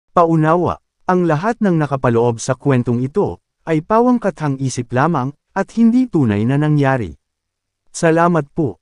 Paunawa, ang lahat ng nakapaloob sa kwentong ito, ay pawangkathang isip lamang, at hindi tunay na nangyari. Salamat po.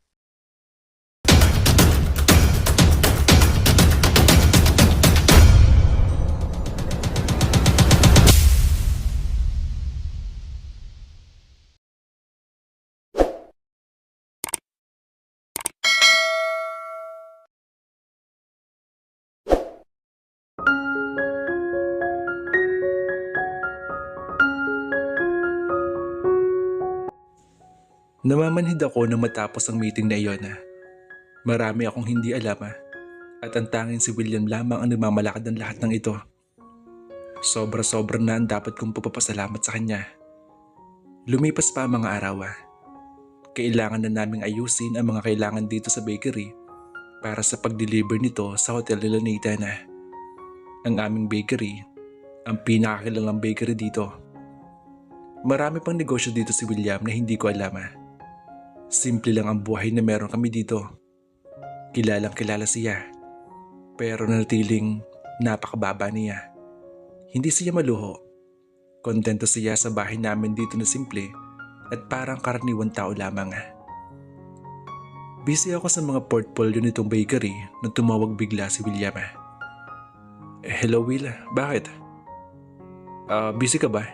Namamanhid ako nang matapos ang meeting na iyon. Marami akong hindi alam at ang tanging si William lamang ang nagmamalakad ng lahat ng ito. Sobra-sobra na ang dapat kong pagpapasalamat sa kanya. Lumipas pa ang mga araw. Kailangan na naming ayusin ang mga kailangan dito sa bakery para sa pag-deliver nito sa hotel nila Nathan. Ang aming bakery, ang pinakakilalang bakery dito. Marami pang negosyo dito si William na hindi ko alam. Simple lang ang buhay na meron kami dito. Kilalang kilala siya, pero nanatiling napakababa niya. Hindi siya maluho. Kontento siya sa bahay namin dito na simple at parang karaniwang tao lamang. Busy ako sa mga portfolio nitong bakery nang tumawag bigla si William. Hello Will, bakit? Busy ka ba?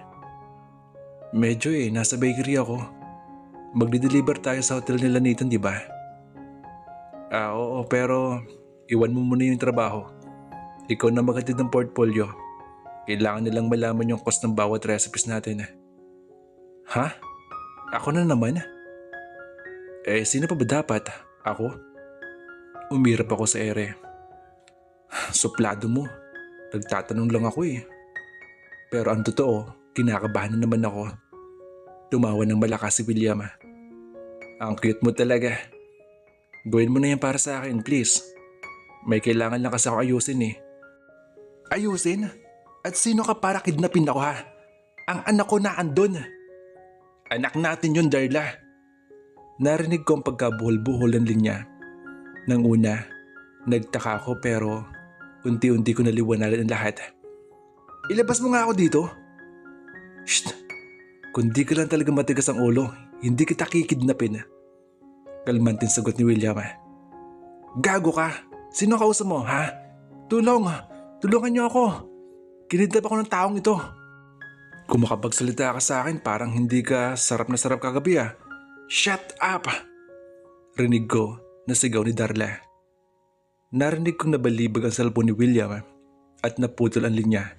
Medyo nasa bakery ako. Magdi-deliver tayo sa hotel nila Nathan, di ba? Oo, pero iwan mo muna yung trabaho. Ikaw na maghatid ng portfolio. Kailangan nilang malaman yung cost ng bawat recipes natin. Ha? Ako na naman? Sino pa ba dapat? Ako? Umirap ako sa ere. Suplado mo. Nagtatanong lang ako Pero ang totoo, kinakabahan na naman ako. Tumawa ng malakas si William. Ang cute mo talaga. Gawin mo na yan para sa akin, please. May kailangan lang kasi ako ayusin Ayusin? At sino ka para kidnapin ako ha? Ang anak ko na andun. Anak natin yun, Darla. Narinig ko ang pagkabuhol-buhol ng linya. Nang una, nagtaka ako pero unti-unti ko naliwanagan ang lahat. Ilabas mo nga ako dito. Shh! Kundi ka lang talaga matigas ang ulo, hindi kita kikidnapin. Kalmantin sagot ni William. Gago ka! Sino kausap mo, ha? Tulong! Tulungan niyo ako! Kinidnap ako ng taong ito. Kung makapagsalita ka sa akin, parang hindi ka sarap na sarap kagabi Shut up! Rinig ko na sigaw ni Darla. Narinig kong nabalibag ang cellphone ni William at naputol ang linya.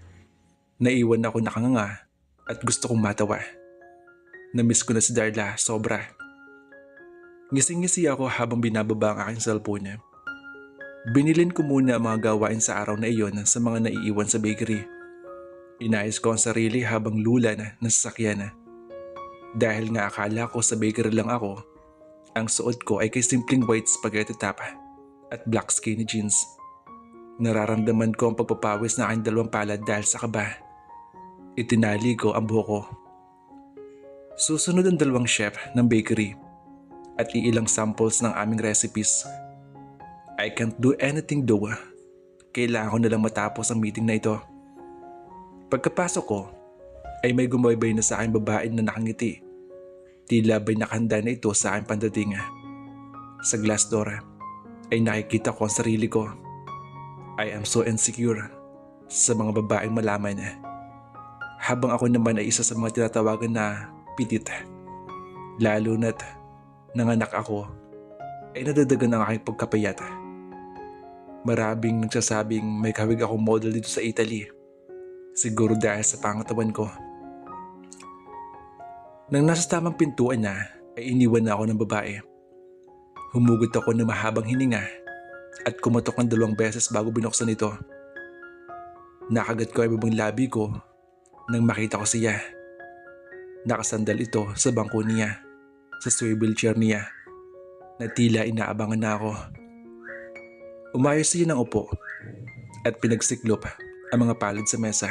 Naiwan ako nakanganga at gusto kong matawa. Namiss ko na si Darla, sobra. Ngising-ngisi ako habang binababa ang aking cellphone. Binilin ko muna ang mga gawain sa araw na iyon sa mga naiiwan sa bakery. Inayos ko ang sarili habang lula na sasakyan. Dahil nga akala ko sa bakery lang ako, ang suot ko ay kay simpleng white spaghetti top at black skinny jeans. Nararamdaman ko ang pagpapawis na aking dalawang palad dahil sa kaba. Itinali ko ang buhok ko. Susunod ang dalawang chef ng bakery at iilang samples ng aming recipes. I can't do anything though. Kailangan ko nalang matapos ang meeting na ito. Pagkapasok ko, ay may gumaybay na sa aking babae na nakangiti. Tila ba'y nakahanda na ito sa aking pandating. Sa glass door, ay nakikita ko ang sarili ko. I am so insecure sa mga babaeng malaman. Habang ako naman ay isa sa mga tinatawagan na pitit. Lalo na't nanganak ako ay nadadagan ang aking pagkapayat. Maraming nagsasabing may kahawig akong model dito sa Italy. Siguro dahil sa pangatawan ko. Nang nasa tamang pintuan na ay iniwan na ako ng babae. Humugot ako ng mahabang hininga at kumatok ng 2 beses bago binuksan ito. Nakagat ko ay babang labi ko nang makita ko siya. Nakasandal ito sa bangko niya, sa swivel chair niya, na tila inaabangan na ako. Umayos siya ng upo at pinagsiklop ang mga palad sa mesa.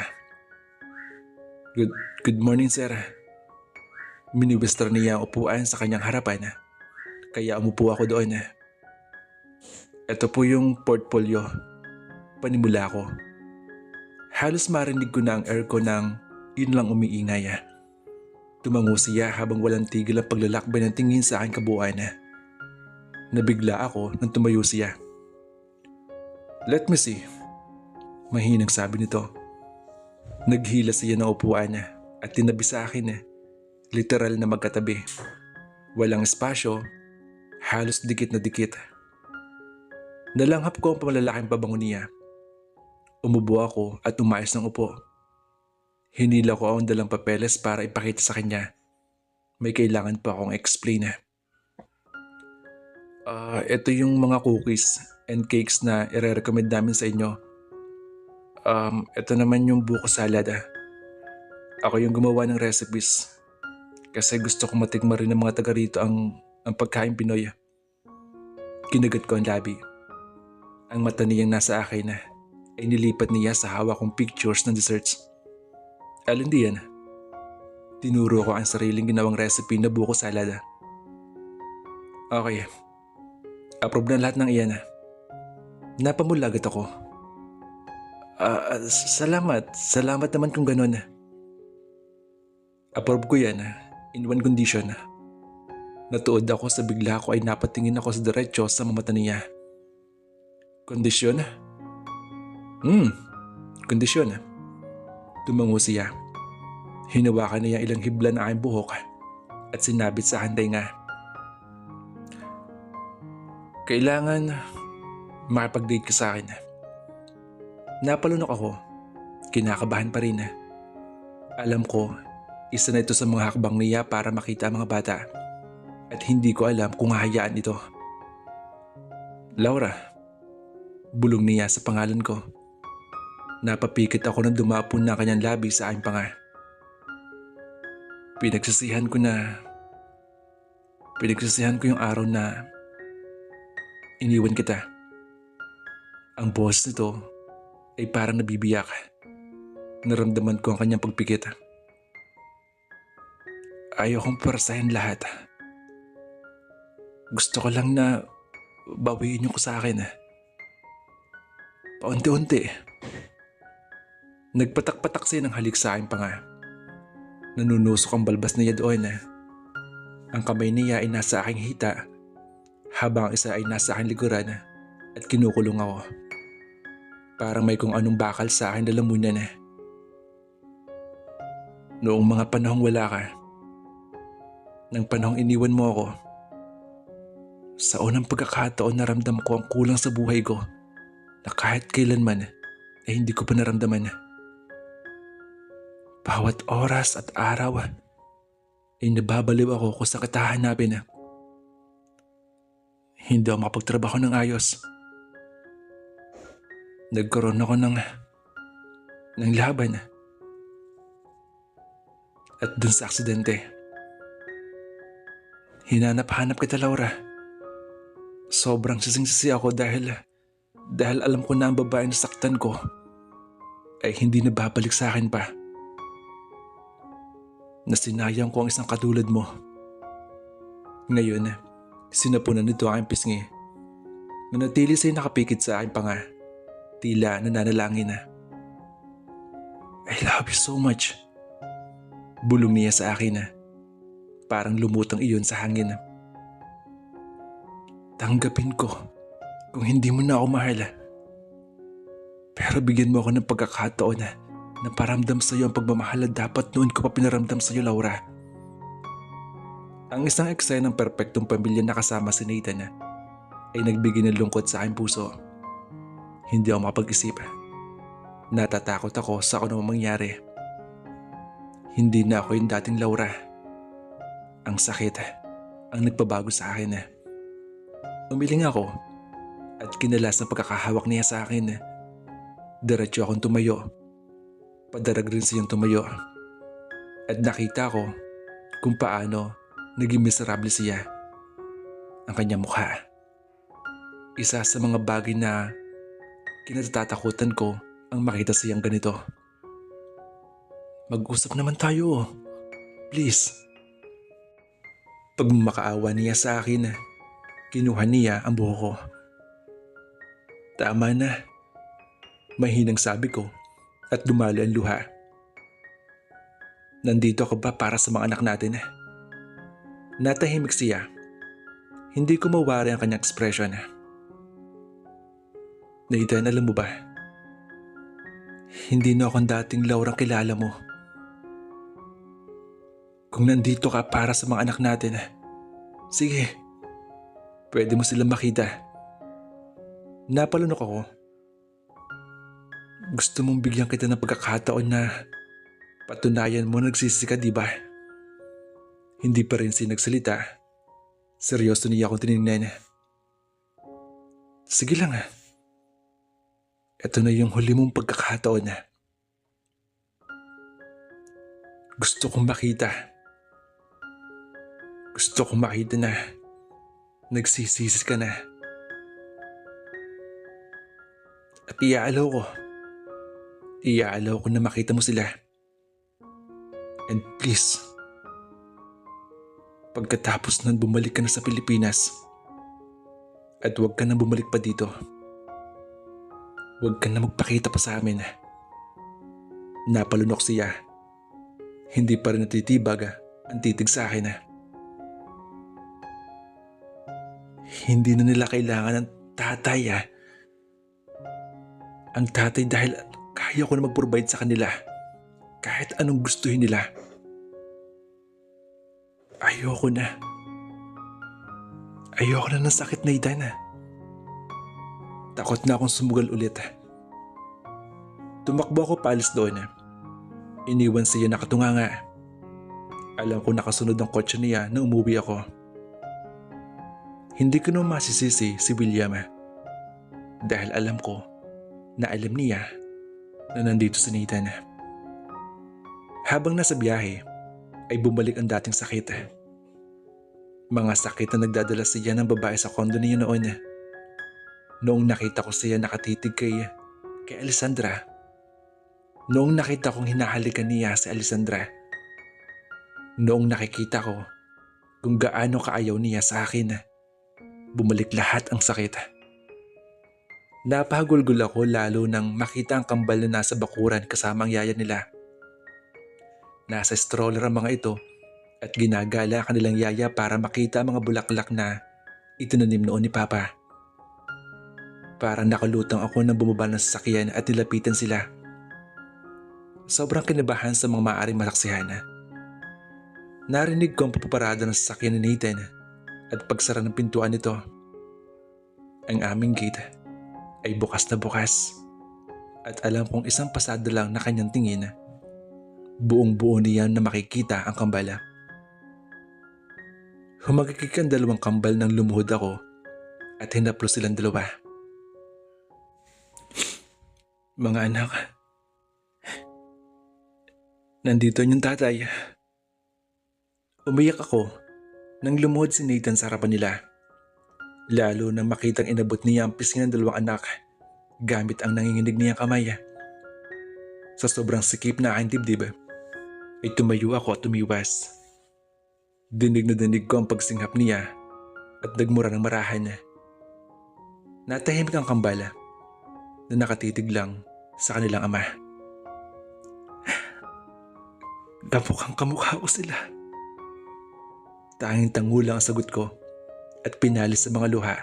Good morning, sir. Miniwestra niya ang upuan sa kanyang harapan, kaya umupo ako doon. Ito po yung portfolio. Panimula ko. Halos marinig ko na ang aircon ng yun lang umiingay. Tumango siya habang walang tigil ang paglalakbay ng tingin sa aking kabuuan. Nabigla ako nang tumayo siya. "Let me see," mahinang sabi nito. Naghila siya ng upuan at tinabi sa akin. Literal na magkatabi. Walang espasyo, halos dikit na dikit. Nalanghap ko ang pamlalaking pabango niya. Umubo ako at umayos ng upo. Hinila ko ang dalang papeles para ipakita sa kanya. May kailangan pa akong explain. Ito yung mga cookies and cakes na ire-recommend namin sa inyo. Ito naman yung buko salad. Ako yung gumawa ng recipes. Kasi gusto kong matikman rin ng mga taga rito ang pagkain Pinoy. Kinagat ko ang labi. Ang mata niyang nasa akin ay nilipat niya sa hawak kong pictures ng desserts. Alin diyan? Tinuro ko ang sariling ginawang recipe na buko salad. Okay. Approve na lahat ng iyan. Napamulagat ako. Salamat. Salamat naman kung ganun. Approve ko yan in one condition. Natuod ako sa bigla ko ay napatingin ako sa diretso sa mga mata niya. Kondisyon? Kondisyon. Tumango siya. Hinawakan niya ilang hibla na aking buhok at sinabit sa aking tainga. Kailangan makipag-date ka sa akin. Napalunok ako. Kinakabahan pa rin. Alam ko, isa na ito sa mga hakbang niya para makita ang mga bata. At hindi ko alam kung hahayaan ito. Laura, bulong niya sa pangalan ko. Napapikit ako nang dumapon na kanyang labi sa aking panga. Pinagsisihan ko yung araw na iniwan kita. Ang boses nito ay parang nabibiyak. Naramdaman ko ang kanyang pagpikit. Ayaw kong parasahin lahat. Gusto ko lang na bawiin niyo ko sa akin. Paunti-unti. Nagpatak-patak siya ng halik sa aking panga. Nanunusok ang balbas niya doon. Ang kamay niya ay nasa aking hita habang ang isa ay nasa aking likuran at kinukulong ako. Parang may kung anong bakal sa aking lalamunan. Noong mga panahong wala ka, nang panahong iniwan mo ako, sa unang pagkakataon naramdam ko ang kulang sa buhay ko na kahit kailanman ay hindi ko pa naramdaman. Bawat oras at araw ay nababaliw ako kung saan kita hanapin. Hindi ako makapagtrabaho ng ayos. Nagkaroon ako ng laban. At dun sa aksidente, hinanap-hanap kita, Laura. Sobrang sising-sisi ako dahil alam ko na ang babae na saktan ko ay hindi na babalik sa akin pa. Nasinayang ko ang isang katulad mo. Ngayon, sinapunan nito aking pisngi. Nanatili sa'yo nakapikit sa aking panga. Tila nananalangin na. I love you so much. Bulong niya sa akin. Parang lumutang iyon sa hangin. Tanggapin ko kung hindi mo na ako mahal. Pero bigyan mo ako ng pagkakataon na paramdam sa iyo ang pagmamahal na dapat noon ko pa pinaramdam sa iyo, Laura. Ang isang eksena ng perpektong pamilya na kasama si Nathan ay nagbigay ng lungkot sa aking puso. Hindi ako makapag-isip. Natatakot ako sa kung ano mangyari. Hindi na ako yung dating Laura. Ang sakit ang nagpabago sa akin. Umiling ako at kinalas ng pagkakahawak niya sa akin. Diretso akong tumayo. Padarag rin siyang tumayo. At nakita ko kung paano naging miserable siya. Ang kanyang mukha. Isa sa mga bagay na kinatatakutan ko ang makita siyang ganito. Mag-usap naman tayo. Please. Pag makaawa niya sa akin, kinuha niya ang buhok ko. Tama na. Mahinang sabi ko at dumalo ang luha. Nandito ka ba para sa mga anak natin? Natahimik siya. Hindi ko mawari ang kanyang ekspresyon. Nathan, alam mo ba? Hindi na akong dating Laurang kilala mo. Kung nandito ka para sa mga anak natin, sige, pwede mo silang makita. Napalunok ako. Gusto mong bigyan kita ng pagkakataon na patunayan mo nagsisi ka, di ba? Hindi pa rin siya nagsalita. Seryoso niya akong tinignan. Sige lang. Ito na yung huli mong pagkakataon. Gusto kong makita. Gusto kong makita na nagsisisi ka na. At iaalaw ko na makita mo sila. And please, pagkatapos nun bumalik ka na sa Pilipinas. At huwag ka na bumalik pa dito. Huwag ka na magpakita pa sa amin. Napalunok siya. Hindi pa rin natitibag ang titig sa akin. Hindi na nila kailangan ng tatay. Ang tatay dahil kaya ko na mag-provide sa kanila. Kahit anong gustuhin nila. Ayoko na. Ayoko na ng sakit na idan. Takot na akong sumugal ulit. Tumakbo ako paalis doon. Iniwan siya nakatunganga. Alam ko nakasunod ang kotse niya na umuwi ako. Hindi ko naman masisisi si William. Dahil alam ko na alam niya na nandito si Nathan. Habang nasa biyahe ay bumalik ang dating sakit. Mga sakit na nagdadala siya ng babae sa kondo niya noon. Noong nakita ko siya nakatitig kay Alessandra. Noong nakita kong hinahalikan niya si Alessandra. Noong nakikita ko kung gaano kaayaw niya sa akin. Bumalik lahat ang sakit. Napahagulgol ako lalo nang makita ang kambal na nasa bakuran kasama ang yaya nila. Nasa stroller ang mga ito at ginagala kanilang yaya para makita ang mga bulaklak na itinanim noon ni Papa. Parang nakalutang ako nang bumaba ng sasakyan at nilapitan sila. Sobrang kinabahan sa mga maaaring malaksihan. Narinig ko ang papaparada ng sasakyan ni Nathan at pagsara ng pintuan nito. Ang aming gate ay bukas na bukas at alam kong isang pasada lang na kanyang tingin. Buong-buo niya na makikita ang kambala. Humagikik ang dalawang kambal nang lumuhod ako at hinaplo silang dalawa. Mga anak, nandito yung tatay. Umiyak ako nang lumuhod si Nathan sa harapan nila. Lalo nang makitang inabot niya ang pisngi ng dalawang anak gamit ang nanginginig niyang kamay. Sa sobrang sikip na aking dibdib, ay tumayo ako at tumiwas. Dinig na dinig ko ang pagsinghap niya at nagmura ng marahan. Natahimik ang kambala na nakatitig lang sa kanilang ama. Kamukhang kamukha ko sila. Tanging tango lang ang sagot ko at pinalis sa mga luha.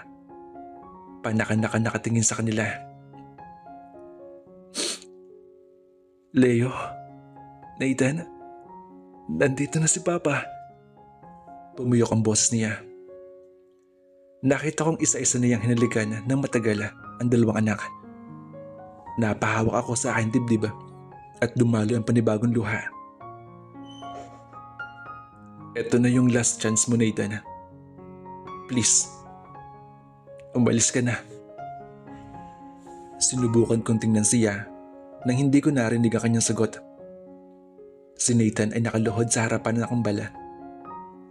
Panakan-nakan nakatingin sa kanila. Leo, Nathan, nandito na si Papa. Pumuyok ang boses niya. Nakita kong isa-isa niyang hinalikan ng matagal ang dalawang anak. Napahawak ako sa aking dibdib at dumalo ang panibagong luha. Ito na yung last chance mo, Nathan. Please, umalis ka na. Sinubukan kong tingnan siya nang hindi ko narinig ang kanyang sagot. Si Nathan ay nakaluhod sa harapan ng kambala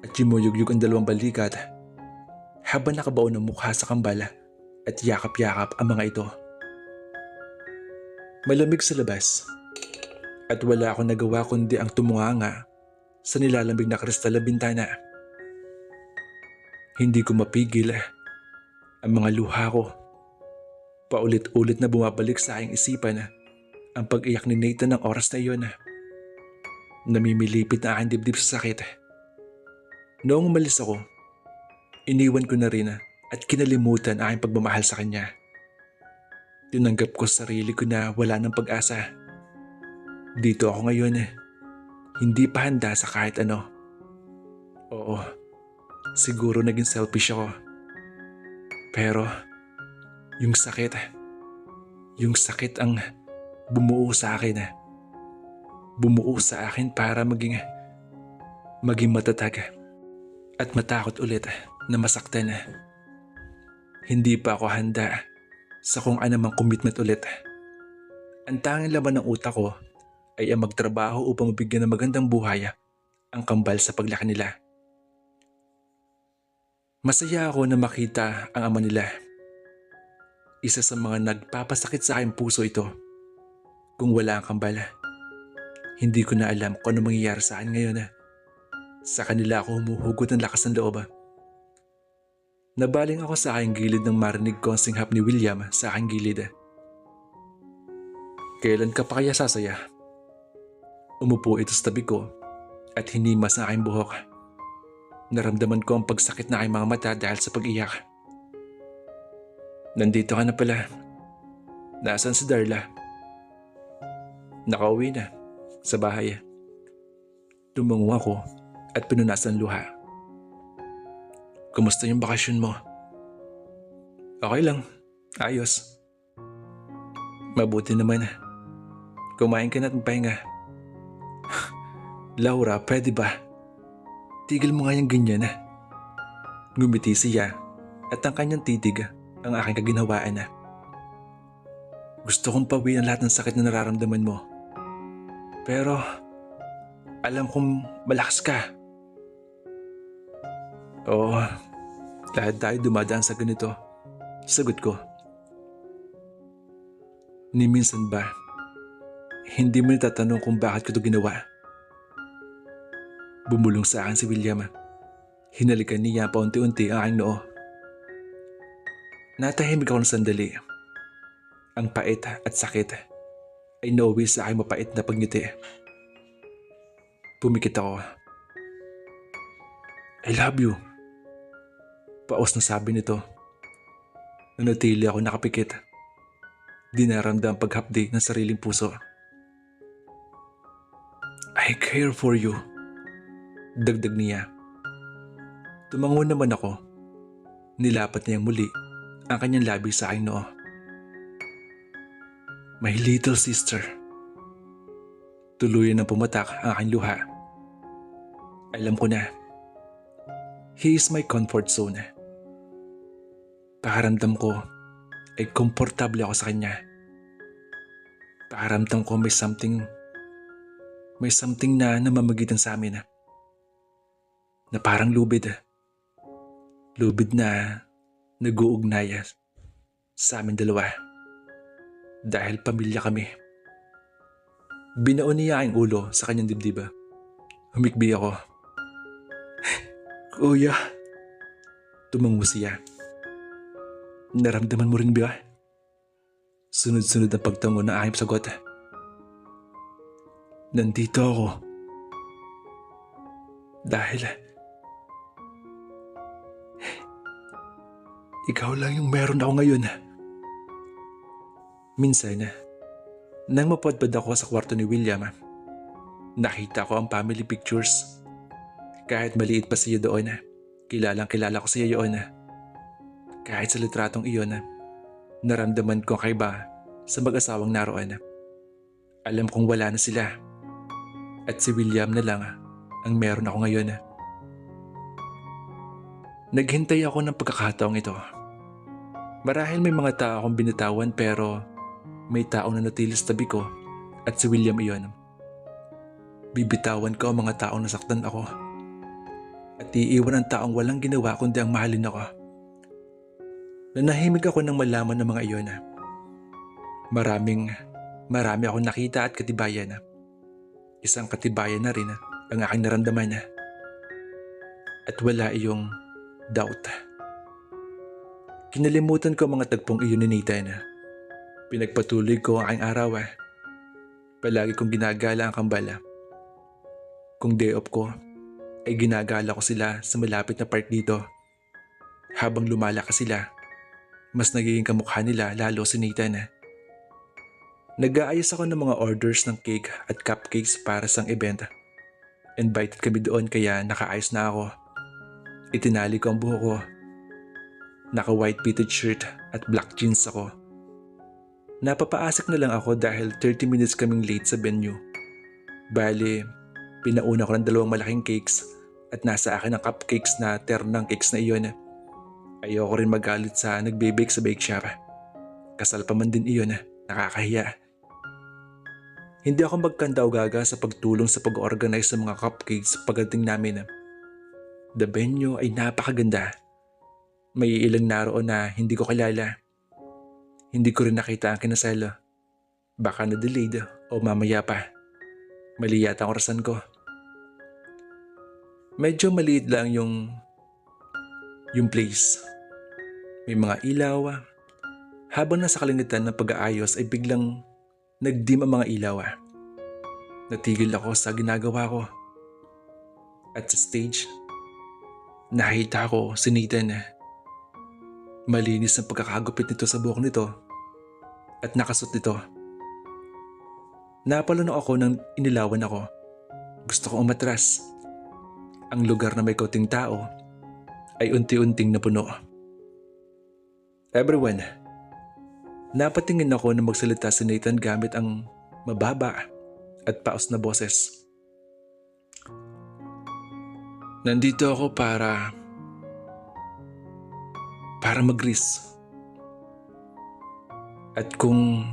at yumuyugyug ang dalawang balikat habang nakabaon ng mukha sa kambala at yakap-yakap ang mga ito. Malamig sa labas at wala akong nagawa kundi ang tumunganga sa nilalambig na kristal na bintana. Hindi ko mapigil ang mga luha ko. Paulit-ulit na bumabalik sa aking isipan Ang pag-iyak ni Nathan ng oras na iyon, namimilipit na aking dibdib sa sakit. Noong umalis ako, iniwan ko na rin at kinalimutan aking pagmamahal sa kanya. Tinanggap ko sa sarili ko na wala ng pag-asa. Dito ako ngayon, hindi pa handa sa kahit ano. Oo, siguro naging selfish ako. Pero yung sakit ang bumuo sa akin. Bumuo sa akin para maging matatag at matakot ulit na masaktan. Hindi pa ako handa sa kung anumang commitment ulit. Ang tanging laman ng utak ko ay ang magtrabaho upang mabigyan ng magandang buhay ang kambal sa paglaki nila. Masaya ako na makita ang ama nila. Isa sa mga nagpapasakit sa aking puso ito. Kung wala ang kambal, hindi ko na alam kung ano mangyayari sa akin ngayon. Sa kanila ako humuhugot ng lakas ng loob. Nabaling ako sa aking gilid nang marinig ko ang singhap ni William sa aking gilid. Kailan ka pa kaya sasaya? Umupo ito sa tabi ko at hinimas ang aking buhok. Naramdaman ko ang pagsakit na aking mga mata dahil sa pag-iyak. Nandito ka na pala. Nasaan si Darla? Nakauwi na sa bahay. Tumango ako at pinunasan luha. Kumusta yung bakasyon mo? Okay lang. Ayos. Mabuti naman. Kumain ka na at magpahinga. Laura, pwede ba? Tigil mo nga yung ganyan. Ngumiti siya at ang kanyang titig ang aking kaginhawaan. Gusto kong pawiin ang lahat ng sakit na nararamdaman mo. Pero alam kong malakas ka. Oo, lahat tayo dumadaan sa ganito. Sagot ko. Ni minsan ba, hindi mo natatanong kung bakit ko ito ginawa? Bumulong sa akin si William. Hinalikan niya paunti-unti ang aking noo. Natahimik ako ng sandali. Ang pait at sakit ay nauwi sa aking mapait na pagngiti. Pumikit ako. I love you. Paos na sabi nito. Nanatili ako nakapikit. Di naramdam ang paghapdi ng sariling puso. I care for you. Dagdag niya. Tumango naman ako. Nilapat niyang muli ang kanyang labi sa aking noo. My little sister. Tuluyan na pumatak ang aking luha. Alam ko na. He is my comfort zone. Pakiramdam ko ay komportable ako sa kanya. Pakiramdam ko may something na namamagitan sa amin. Na parang lubid. Lubid na nag-uugnay sa amin dalawa. Dahil pamilya kami. Binaon niya ang ulo sa kanyang dibdib. Humikbi ako. Kuya. Tumango siya. Naramdaman mo rin ba? Sunod-sunod ang pagtango ng aking sagot. Nandito ako. Dahil ikaw lang yung meron ako ngayon. Minsan, nang mapadpad ako sa kwarto ni William, nakita ko ang family pictures. Kahit maliit pa siya doon, kilalang-kilala ko siya yun. Kahit sa litratong iyon, naramdaman ko kaiba sa mag-asawang naroon. Alam kong wala na sila. At si William na lang ang meron ako ngayon. Naghintay ako ng pagkakataong ito. Marahil may mga tao akong binitawan pero may taong nanatili sa tabi ko at si William iyon. Bibitawan ko ang mga taong nasaktan ako. At iiwan ang taong walang ginawa kundi ang mahalin ako. Nanahimik ako nang malaman ng mga iyon. Marami akong nakita at katibayan. Isang katibayan na rin ang aking naramdaman. At wala iyong doubt. Kinalimutan ko ang mga tagpong iyon ni Nathan. Pinagpatuloy ko ang aking araw. Palagi kong ginagala ang kambal. Kung day off ko, ay ginagala ko sila sa malapit na park dito. Habang lumalakas sila, mas nagiging kamukha nila lalo si Nathan. Nag-aayos ako ng mga orders ng cake at cupcakes para sa event. Invited kami doon kaya nakaayos na ako. Itinali ko ang buhok ko. Naka-white fitted shirt at black jeans ako. Napapaasik na lang ako dahil 30 minutes kaming late sa venue. Bale, pinauna ko ng 2 malaking cakes at nasa akin ang cupcakes na ternang cakes na iyon. Ayoko rin magalit sa nagbe-bake sa bake shop. Kasal pa man din iyon, nakakahiya. Hindi ako magkanda o gaga sa pagtulong sa pag-organize ng mga cupcakes pagdating namin. The venue ay napakaganda. May ilang naroon na hindi ko kilala. Hindi ko rin nakita ang kinasal. Baka na-delayed o mamaya pa. Mali yata ang orasan ko. Medyo maliit lang yung place. May mga ilaw. Habang nasa kalangitan ng pag-aayos ay biglang nag-dim ang mga ilaw. Natigil ako sa ginagawa ko. At sa stage, nakita ko si Nathan. Malinis ang pagkakagupit nito sa buhok nito at nakasuot nito. Napalunok ako nang inilawan ako. Gusto kong umatras. Ang lugar na may kauting tao ay unti-unting napuno. Everyone, napatingin ako na magsalita si Nathan gamit ang mababa at paos na boses. Nandito ako para mag-gris. At kung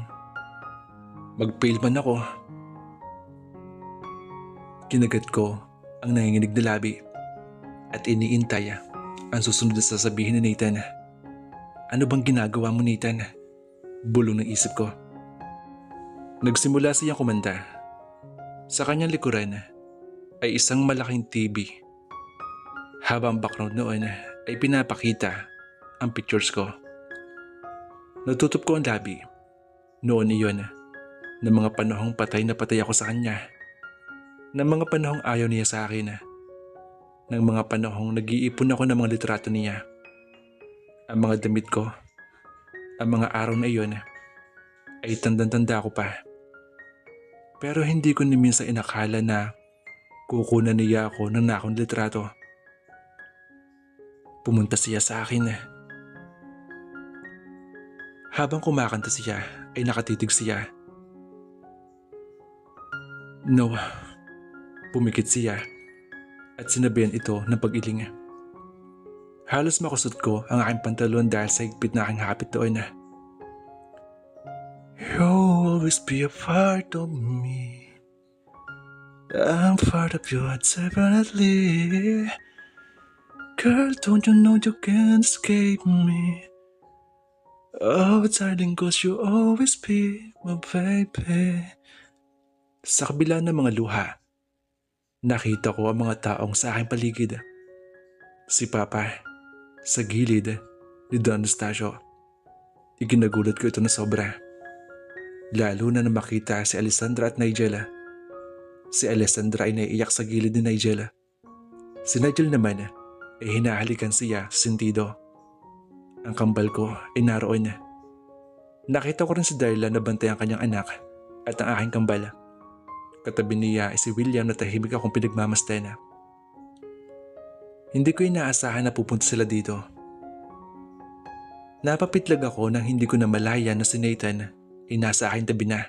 mag-fail man ako, kinagat ko ang nanginginig na labi at iniintay ang susunod na sasabihin ni Nathan. Ano bang ginagawa mo, Nathan? Bulong ng isip ko. Nagsimula siyang kumanda. Sa kanyang likuran ay isang malaking TV. Habang background noon ay pinapakita ang pictures ko. Natutup ko ang labi. Noon iyon ng mga panahong patay na patay ako sa kanya. Ng mga panahong ayaw niya sa akin. Ng mga panahong nag-iipon ako ng mga litrato niya. Ang mga damit ko, ang mga araw na iyon ay tandang-tanda ko pa. Pero hindi ko ni minsan inakala na kukunan niya ako ng nakong litrato. Pumunta siya sa akin. Habang kumakanta siya ay nakatitig siya. No, pumikit siya at sinabihan ito ng pag-iling. Halos makusot ko ang aking pantalon dahil sa higpit na aking hapit doon. You'll always be a part of me. I'm part of you, definitely. Girl, don't you know you can't escape me? Oh, darling, 'cause you always be my baby. Sa kabila ng mga luha, nakita ko ang mga taong sa aking paligid. Si Papa, sa gilid ni Don Anastasio. Ikinagulat ko ito na sobra. Lalo na makita si Alessandra at Nigel. Si Alessandra ay naiiyak sa gilid ni Nigel. Si Nigel naman ay hinahalikan siya sa sentido. Ang kambal ko ay naroon. Nakita ko rin si Darla na bantay ang kanyang anak at ang aking kambal. Katabi niya ay si William na tahimik akong pinagmamasdan. Hindi ko inaasahan na pupunta sila dito. Napapitlag ako nang hindi ko na malaya na si Nathan ay nasa aking tabi na.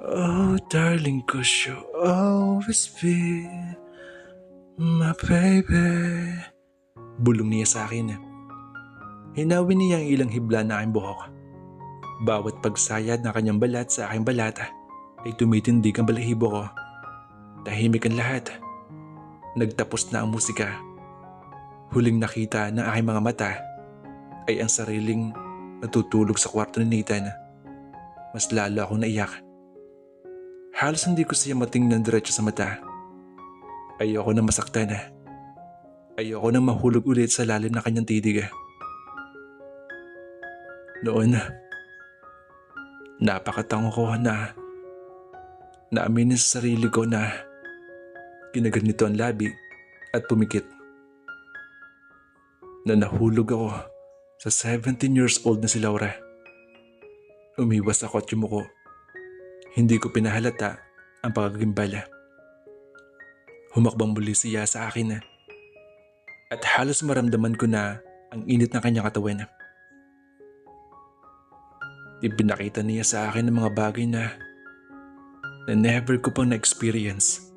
Oh darling, 'cause you always be my baby. Bulong niya sa akin. Hinawin niya ang ilang hibla na aking buhok. Bawat pagsayad ng kanyang balat sa aking balat ay tumitindig ang balahibo ko. Tahimik ang lahat. Nagtapos na ang musika. Huling nakita ng aking mga mata ay ang sariling natutulog sa kwarto ni Nathan. Mas lalo akong naiyak. Halos hindi ko siya matingnan diretso sa mata. Ayoko na masaktan. Ayoko na mahulog ulit sa lalim ng kanyang titig. Noon, napakatango ko na Naaminin sa sarili ko na ginaganito ang labi at pumikit. Na nahulog ako sa 17 years old na si Laura. Umiwas ako at yumuko. Hindi ko pinahalata ang pagkagimbala. Humakbang muli siya sa akin at halos maramdaman ko na ang init ng kanyang katawan. Ipinakita niya sa akin ng mga bagay na never ko pang na-experience.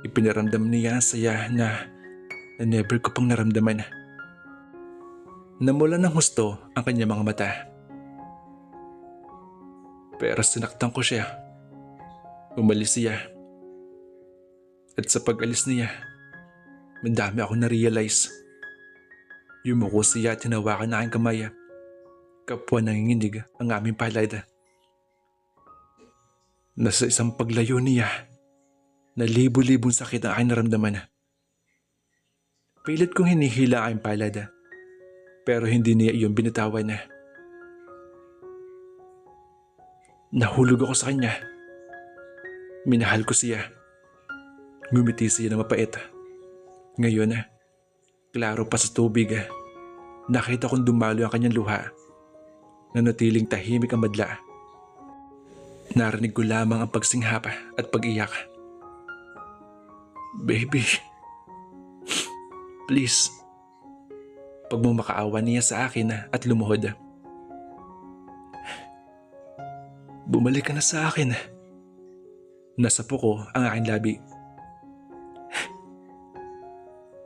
Ipinaramdam niya ang saya na never ko pang naramdaman. Namula ng husto ang kanyang mga mata. Pero sinaktan ko siya. Umalis siya. At sa pag-alis niya, madami ako na-realize. Yumuko siya at hinawakan na aking kamay. Kapwa nanginginig ang aming palad. Nasa isang paglayo niya, na libo-libong sakit ang aking naramdaman. Pilit kong hinihila ang aking palad, pero hindi niya iyon binitawan. Nahulog ako sa kanya. Minahal ko siya. Ngumiti siya na mapait. Ngayon, klaro pa sa tubig, nakita kong dumalo ang kanyang luha. Nanatiling tahimik ang madla. Narinig ko lamang ang pagsinghap at pag-iyak. Baby, please. Pagmamakaawa niya sa akin at lumuhod. Bumalik ka na sa akin. Nasapo ko ang aking labi.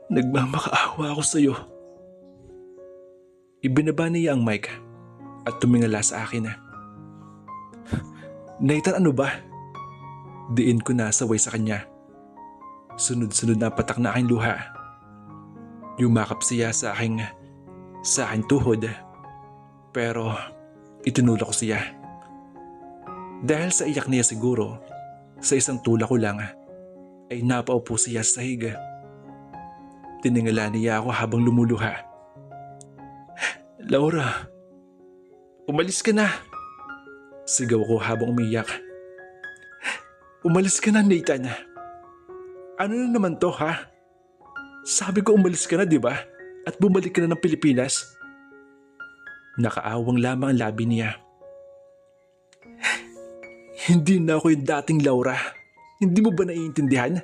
Nagmamakaawa ako sa iyo. Ibinaba niya ang mic at tumingala sa akin. Nathan, ano ba? Diin ko na saway sa kanya. Sunod-sunod na patak na aking luha. Yumakap siya sa aking tuhod. Pero itinulak ko siya. Dahil sa iyak niya siguro, sa isang tulak ko lang, ay napaupo siya sa sahig. Tiningala niya ako habang lumuluha. Laura, umalis ka na. Sigaw ko habang umiyak. Umalis ka na, Nathan. Ano na naman to, ha? Sabi ko umalis ka na, di ba? At bumalik ka na ng Pilipinas. Nakaawang lamang ang labi niya. Hindi na ako yung dating Laura. Hindi mo ba naiintindihan?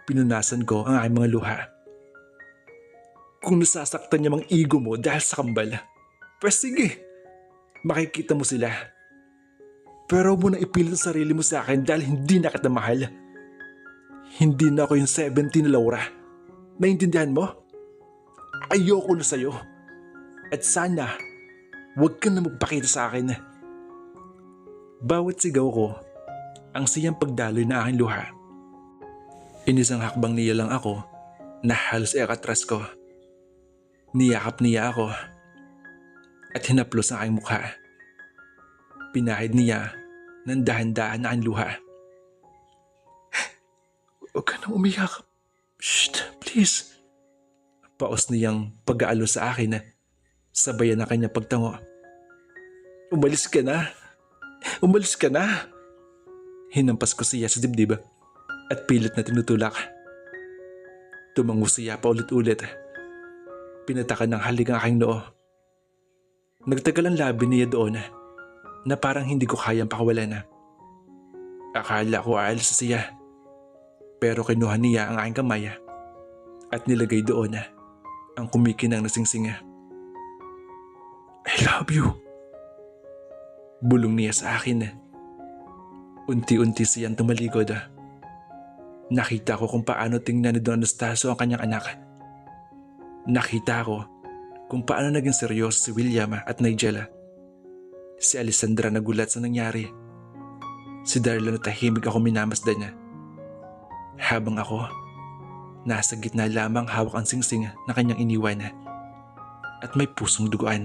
Pinunasan ko ang aking mga luha. Kung nasasaktan niya mang ego mo dahil sa kambal, pues sige, makikita mo sila. Pero huwag mo na ipilit ang sarili mo sa akin dahil hindi na kita mahal. Hindi na ako yung 17 na Laura. Naintindihan mo? Ayoko na sa'yo. At sana, huwag ka na magpakita sa akin. Bawat sigaw ko, ang siyang pagdaloy na aking luha. Inisang hakbang niya lang ako na halos ikatras ko. Niyakap niya ako at hinaplos ang aking mukha. Pinahid niya ng dahan-dahan na aking luha. Huwag ka nang umiyak. Shh, please. Paos niyang pag-aalo sa akin sabayan na kanyang pagtango. Umalis ka na. Umalis ka na. Hinampas ko siya sa dibdib at pilit na tinutulak. Tumango siya pa ulit-ulit. Pinatakan ng halik ang aking noo. Nagtagal ang labi niya doon na parang hindi ko kayang pakawalan. Akala ko aalis siya. Pero kinuha niya ang aking kamay at nilagay doon ang kumikinang na singsing. I love you. Bulong niya sa akin. Unti-unti siyang tumalikod. Nakita ko kung paano tingnan ni Don Anastasio ang kanyang anak. Nakita ko kung paano naging seryoso si William at Nigel. Si Alessandra nagulat sa nangyari. Si Darla na tahimik ako minamasdan niya. Habang ako, nasa gitna lamang hawak ang singsing na kanyang iniwan at may pusong duguan.